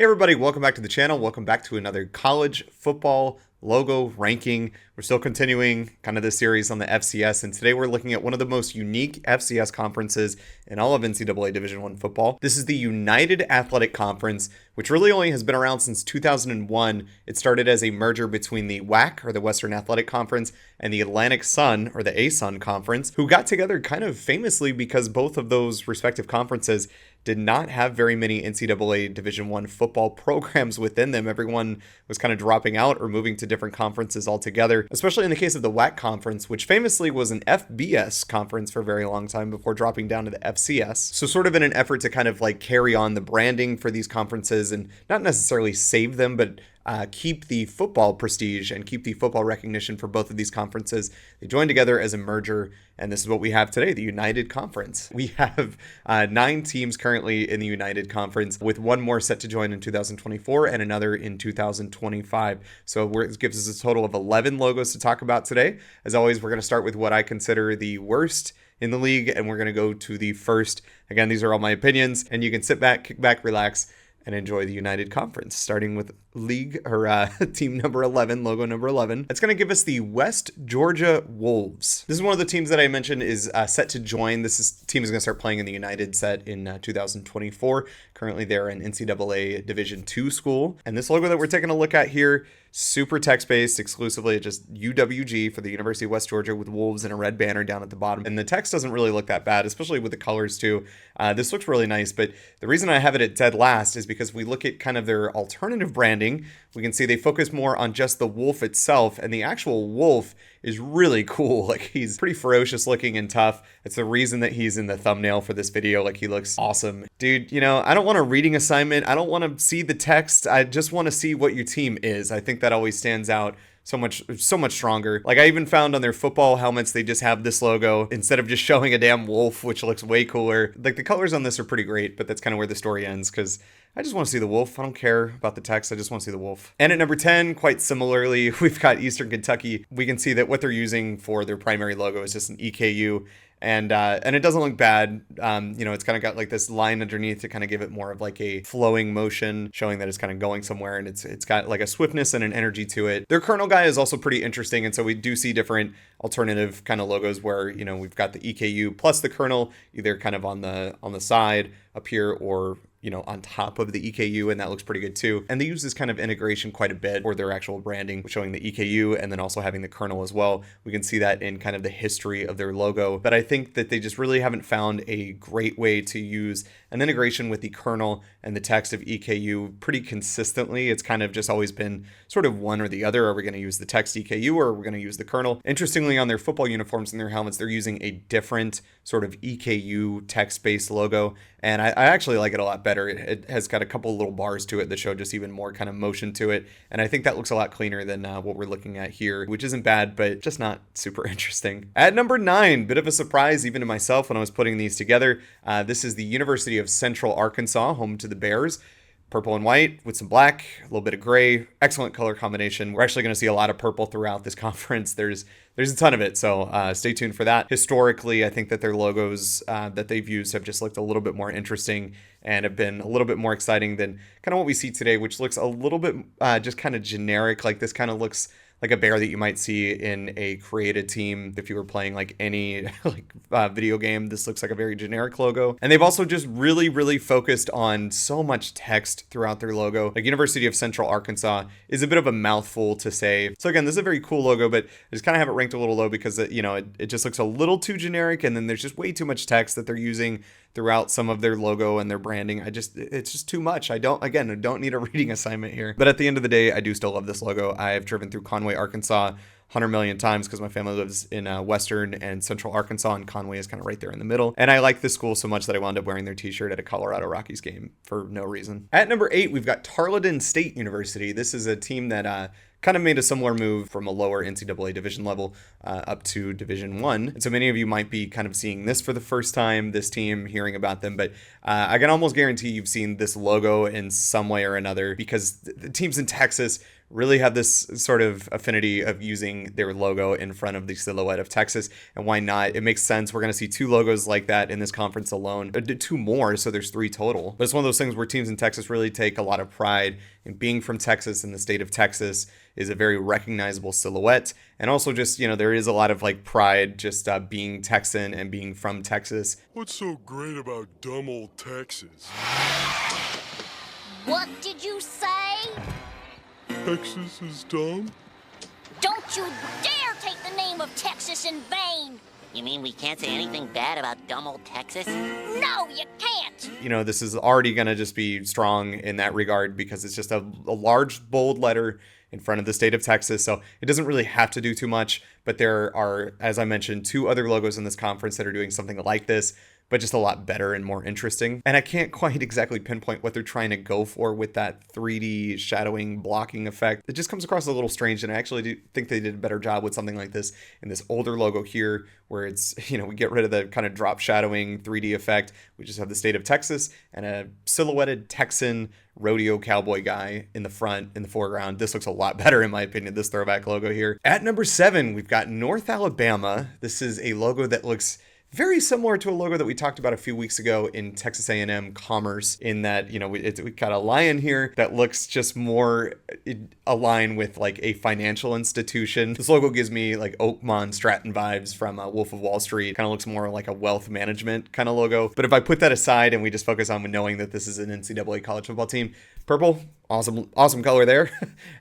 Hey everybody, welcome back to the channel. Welcome back to another college football logo ranking. We're still continuing kind of this series on the FCS, and today we're looking at one of the most unique FCS conferences in all of NCAA Division I football. This is the United Athletic Conference, which really only has been around since 2001. It started as a merger between the WAC, or the Western Athletic Conference, and the Atlantic Sun, or the ASUN Conference, who got together kind of famously because both of those respective conferences did not have very many NCAA Division I football programs within them. Everyone was kind of dropping out or moving to different conferences altogether, especially in the case of the WAC conference, which famously was an FBS conference for a very long time before dropping down to the FCS. So sort of in an effort to kind of like carry on the branding for these conferences and not necessarily save them, but keep the football prestige and keep the football recognition for both of these conferences. They joined together as a merger, and this is what we have today, the United Conference. We have 9 teams currently in the United Conference, with one more set to join in 2024 and another in 2025. So it gives us a total of 11 logos to talk about today. As always, we're going to start with what I consider the worst in the league, and we're going to go to the first. Again, these are all my opinions, and you can sit back, kick back, relax, and enjoy the United Conference, starting with team number 11, logo number 11. It's going to give us the West Georgia Wolves. This is one of the teams that I mentioned is set to join. Team is going to start playing in the United set in 2024. Currently, they're an NCAA Division II school. And this logo that we're taking a look at here, super text-based, exclusively just UWG for the University of West Georgia, with wolves and a red banner down at the bottom. And the text doesn't really look that bad, especially with the colors too. This looks really nice, but the reason I have it at dead last is because we look at kind of their alternative branding. We can see they focus more on just the wolf itself, and the actual wolf is really cool. Like, he's pretty ferocious looking and tough. It's the reason that he's in the thumbnail for this video. Like, he looks awesome. Dude, you know, I don't want a reading assignment. I don't want to see the text. I just want to see what your team is. I think that always stands out so much stronger. Like, I even found on their football helmets, they just have this logo instead of just showing a damn wolf, which looks way cooler. Like, the colors on this are pretty great, but that's kind of where the story ends, because I just want to see the wolf. I don't care about the text. I just want to see the wolf. And at number 10, quite similarly, we've got Eastern Kentucky. We can see that what they're using for their primary logo is just an EKU. And it doesn't look bad. You know, it's kind of got like this line underneath to kind of give it more of like a flowing motion, showing that it's kind of going somewhere, and it's got like a swiftness and an energy to it. Their kernel guy is also pretty interesting, and so we do see different alternative kind of logos where, you know, we've got the EKU plus the kernel either kind of on the side up here, or, you know, on top of the EKU, and that looks pretty good too. And they use this kind of integration quite a bit for their actual branding, showing the EKU and then also having the kernel as well. We can see that in kind of the history of their logo, but I think that they just really haven't found a great way to use an integration with the kernel and the text of EKU pretty consistently. It's kind of just always been sort of one or the other. Are we going to use the text EKU, or are we going to use the kernel? Interestingly, on their football uniforms and their helmets, they're using a different sort of EKU text-based logo, and I actually like it a lot better. It has got a couple little bars to it that show just even more kind of motion to it, and I think that looks a lot cleaner than what we're looking at here, which isn't bad, but just not super interesting. At number 9, bit of a surprise even to myself when I was putting these together. This is the University of Central Arkansas, home to the Bears. Purple and white with some black, a little bit of gray. Excellent color combination. We're actually going to see a lot of purple throughout this conference. There's a ton of it, so stay tuned for that. Historically, I think that their logos that they've used have just looked a little bit more interesting and have been a little bit more exciting than kind of what we see today, which looks a little bit just kind of generic. Like, this kind of looks like a bear that you might see in a created team. If you were playing like any video game, this looks like a very generic logo. And they've also just really focused on so much text throughout their logo. Like, University of Central Arkansas is a bit of a mouthful to say. So again, this is a very cool logo, but I just kind of have it ranked a little low because it just looks a little too generic, and then there's just way too much text that they're using throughout some of their logo and their branding. It's just too much. I don't need a reading assignment here. But at the end of the day, I do still love this logo. I have driven through Conway, Arkansas 100 million times because my family lives in Western and Central Arkansas, and Conway is kind of right there in the middle. And I like this school so much that I wound up wearing their t-shirt at a Colorado Rockies game for no reason. At number 8, we've got Tarleton State University. This is a team that kind of made a similar move from a lower NCAA division level up to Division I. And so many of you might be kind of seeing this for the first time, this team, hearing about them, but I can almost guarantee you've seen this logo in some way or another, because the teams in Texas really have this sort of affinity of using their logo in front of the silhouette of Texas. And why not? It makes sense. We're going to see 2 logos like that in this conference alone. 2 more, so there's 3 total. But it's one of those things where teams in Texas really take a lot of pride in being from Texas, and the state of Texas is a very recognizable silhouette. And also just, there is a lot of like pride just being Texan and being from Texas. What's so great about dumb old Texas? What did you say? Texas is dumb? Don't you dare take the name of Texas in vain! You mean we can't say anything bad about dumb old Texas? No, you can't! This is already going to just be strong in that regard because it's just a large, bold letter in front of the state of Texas. So it doesn't really have to do too much. But there are, as I mentioned, 2 other logos in this conference that are doing something like this, but just a lot better and more interesting. And I can't quite exactly pinpoint what they're trying to go for with that 3D shadowing blocking effect. It just comes across a little strange, and I actually do think they did a better job with something like this in this older logo here, where it's, we get rid of the kind of drop shadowing 3D effect. We just have the state of Texas and a silhouetted Texan rodeo cowboy guy in the front, in the foreground. This looks a lot better, in my opinion, this throwback logo here. At number 7, we've got North Alabama. This is a logo that looks very similar to a logo that we talked about a few weeks ago in Texas A&M Commerce, in that, we got a lion here that looks just more aligned with like a financial institution. This logo gives me like Oakmont Stratton vibes from Wolf of Wall Street. Kind of looks more like a wealth management kind of logo. But if I put that aside and we just focus on knowing that this is an NCAA college football team, purple, awesome color there.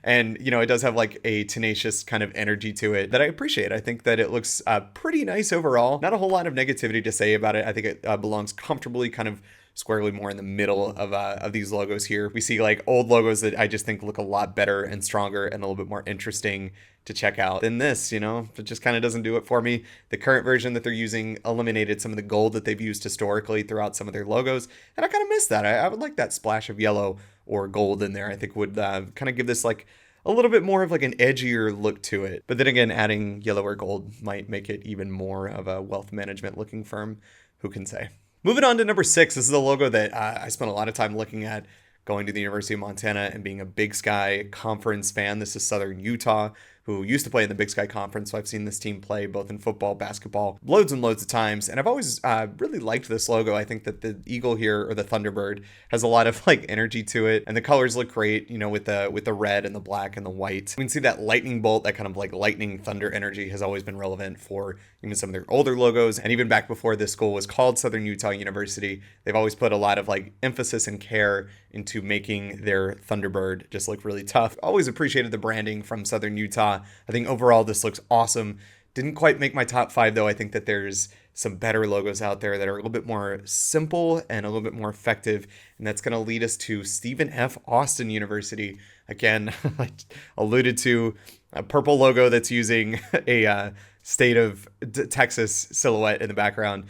And, it does have like a tenacious kind of energy to it that I appreciate. I think that it looks pretty nice overall. Not a whole lot of negativity to say about it. I think it belongs comfortably kind of squarely more in the middle of these logos here. We see like old logos that I just think look a lot better and stronger and a little bit more interesting to check out than this. It just kind of doesn't do it for me. The current version that they're using eliminated some of the gold that they've used historically throughout some of their logos, and I kind of miss that. I would like that splash of yellow or gold in there. I think would kind of give this like a little bit more of like an edgier look to it. But then again, adding yellow or gold might make it even more of a wealth management looking firm. Who can say? Moving on to number 6, this is a logo that I spent a lot of time looking at going to the University of Montana and being a Big Sky Conference fan. This is Southern Utah, who used to play in the Big Sky Conference. So I've seen this team play both in football, basketball, loads and loads of times. And I've always really liked this logo. I think that the eagle here, or the Thunderbird, has a lot of like energy to it. And the colors look great, with the red and the black and the white. We can see that lightning bolt, that kind of like lightning thunder energy has always been relevant for even some of their older logos. And even back before this school was called Southern Utah University, they've always put a lot of like emphasis and care into making their Thunderbird just look really tough. Always appreciated the branding from Southern Utah. I think overall this looks awesome. Didn't quite make my top 5 though. I think that there's some better logos out there that are a little bit more simple and a little bit more effective. And that's going to lead us to Stephen F. Austin University. Again, I alluded to a purple logo that's using a state of Texas silhouette in the background.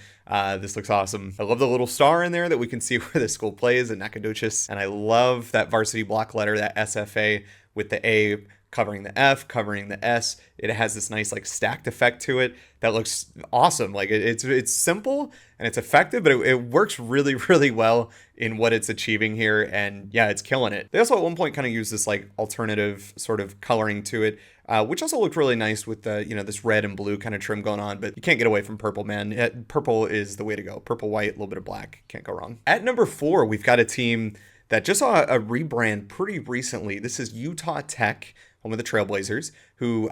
This looks awesome. I love the little star in there that we can see where the school plays in Nacogdoches. And I love that varsity block letter, that SFA, with the A covering the F, covering the S. It has this nice like stacked effect to it that looks awesome. Like it's simple and it's effective, but it works really, really well in what it's achieving here. And yeah, it's killing it. They also at one point kind of use this like alternative sort of coloring to it, which also looked really nice with the, this red and blue kind of trim going on, but you can't get away from purple, man. Purple is the way to go. Purple, white, a little bit of black. Can't go wrong. At number 4, we've got a team that just saw a rebrand pretty recently. This is Utah Tech, home of the Trailblazers, who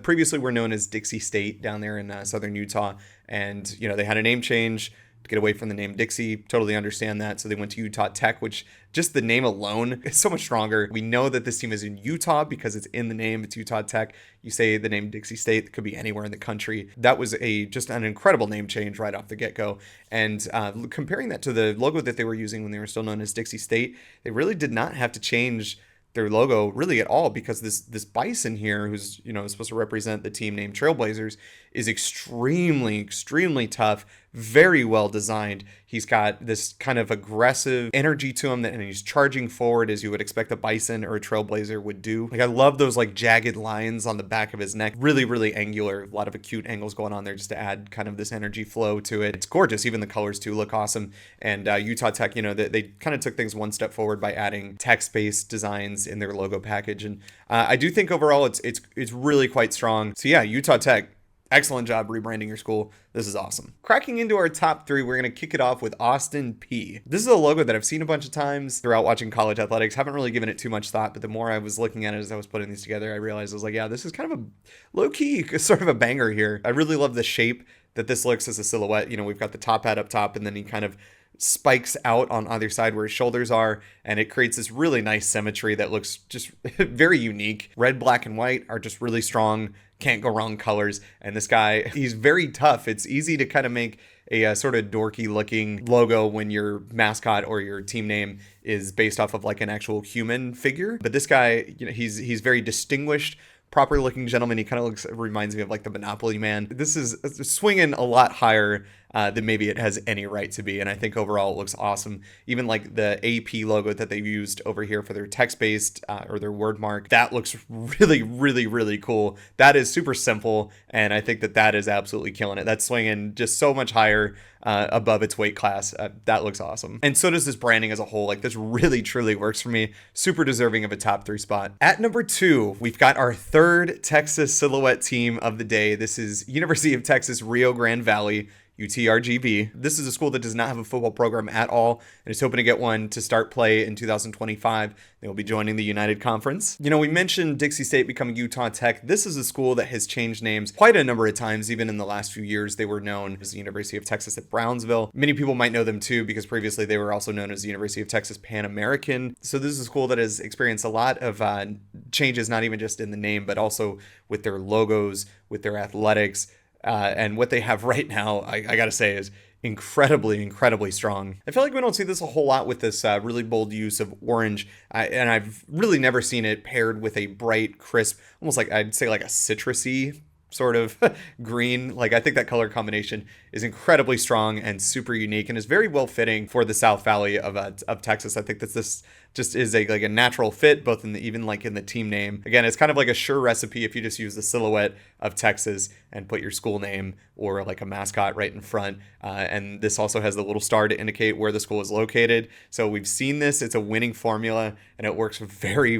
previously were known as Dixie State down there in southern Utah. And, they had a name change to get away from the name Dixie. Totally understand that. So they went to Utah Tech, which just the name alone is so much stronger. We know that this team is in Utah because it's in the name. It's Utah Tech. You say the name Dixie State, it could be anywhere in the country. That was just an incredible name change right off the get-go. And comparing that to the logo that they were using when they were still known as Dixie State, they really did not have to change their logo really at all, because this bison here, who's supposed to represent the team named Trailblazers, is extremely tough, very well designed. He's got this kind of aggressive energy to him, and he's charging forward as you would expect a bison or a trailblazer would do. Like, I love those like jagged lines on the back of his neck. Really angular. A lot of acute angles going on there just to add kind of this energy flow to it. It's gorgeous. Even the colors too look awesome. And Utah Tech, they kind of took things one step forward by adding text-based designs in their logo package. And I do think overall it's really quite strong. So yeah, Utah Tech, excellent job rebranding your school. This is awesome. Cracking into our top 3, we're going to kick it off with Austin Peay. This is a logo that I've seen a bunch of times throughout watching college athletics. Haven't really given it too much thought, but the more I was looking at it as I was putting these together, I realized I was like, yeah, this is kind of a low-key sort of a banger here. I really love the shape that this looks as a silhouette. We've got the top hat up top, and then he kind of spikes out on either side where his shoulders are, and it creates this really nice symmetry that looks just very unique. Red, black, and white are just really strong, can't go wrong colors. And this guy, he's very tough. It's easy to kind of make a sort of dorky looking logo when your mascot or your team name is based off of like an actual human figure. But this guy, he's very distinguished, proper looking gentleman. He kind of reminds me of like the Monopoly Man. This is swinging a lot higher than maybe it has any right to be. And I think overall it looks awesome. Even like the AP logo that they've used over here for their text-based or their word mark, that looks really cool. That is super simple. And I think that is absolutely killing it. That's swinging just so much higher above its weight class. That looks awesome. And so does this branding as a whole. Like, this really truly works for me. Super deserving of a top 3 spot. At number 2, we've got our third Texas silhouette team of the day. This is University of Texas Rio Grande Valley, UTRGV. This is a school that does not have a football program at all and is hoping to get one to start play in 2025. They will be joining the United Conference. We mentioned Dixie State becoming Utah Tech. This is a school that has changed names quite a number of times. Even in the last few years, they were known as the University of Texas at Brownsville. Many people might know them too because previously they were also known as the University of Texas Pan American. So this is a school that has experienced a lot of changes, not even just in the name, but also with their logos, with their athletics, and what they have right now, I gotta say, is incredibly strong. I feel like we don't see this a whole lot with this really bold use of orange, and I've really never seen it paired with a bright, crisp, almost like I'd say like a citrusy sort of green. Like, I think that color combination is incredibly strong and super unique and is very well fitting for the South Valley of Texas. I think that this just is like a natural fit, both in even like in the team name. Again, it's kind of like a sure recipe if you just use the silhouette of Texas and put your school name or like a mascot right in front. And this also has the little star to indicate where the school is located. So we've seen this. It's a winning formula and it works very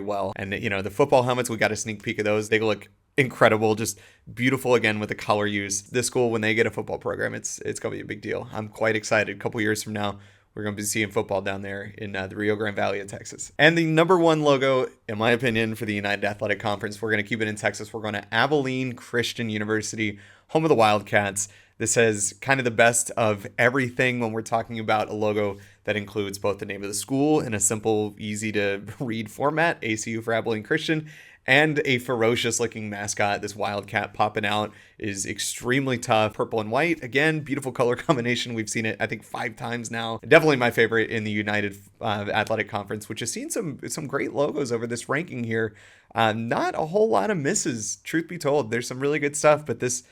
well. And the football helmets, we got a sneak peek of those. They look incredible, just beautiful again with the color use. This school, when they get a football program, it's gonna be a big deal. I'm quite excited. A couple years from now, we're gonna be seeing football down there in the Rio Grande Valley of Texas. And the number 1 logo, in my opinion, for the United Athletic Conference, we're gonna keep it in Texas. We're going to Abilene Christian University, home of the Wildcats. This has kind of the best of everything when we're talking about a logo that includes both the name of the school in a simple, easy to read format, ACU for Abilene Christian, and a ferocious looking mascot. This Wildcat popping out is extremely tough. Purple and white, again, beautiful color combination. We've seen it, I think, 5 times now. Definitely my favorite in the United Athletic Conference, which has seen some great logos over this ranking here. Not a whole lot of misses, truth be told. There's some really good stuff, but this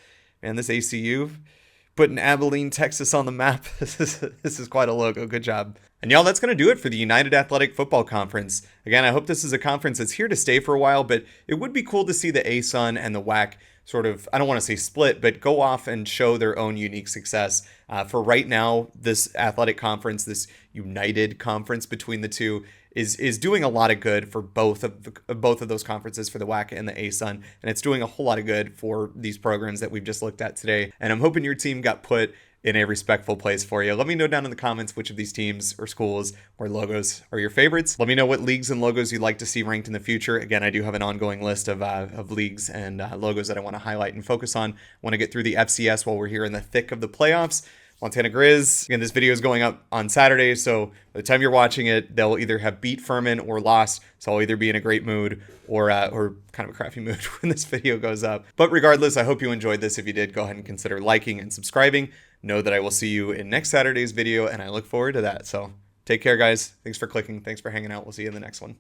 ACU, putting Abilene, Texas on the map. This is quite a logo. Good job. And y'all, that's going to do it for the United Athletic Football Conference. Again, I hope this is a conference that's here to stay for a while, but it would be cool to see the ASUN and the WAC sort of, I don't want to say split, but go off and show their own unique success. For right now, this athletic conference, this united conference between the two, is doing a lot of good for both of those conferences, for the WAC and the ASUN, and it's doing a whole lot of good for these programs that we've just looked at today. And I'm hoping your team got put in a respectful place for you. Let me know down in the comments which of these teams or schools or logos are your favorites. Let me know what leagues and logos you'd like to see ranked in the future. Again, I do have an ongoing list of leagues and logos that I want to highlight and focus on. I want to get through the FCS while we're here in the thick of the playoffs. Montana Grizz. Again, this video is going up on Saturday, so by the time you're watching it, they'll either have beat Furman or lost. So I'll either be in a great mood or kind of a crappy mood when this video goes up. But regardless, I hope you enjoyed this. If you did, go ahead and consider liking and subscribing. Know that I will see you in next Saturday's video, and I look forward to that. So take care, guys. Thanks for clicking. Thanks for hanging out. We'll see you in the next one.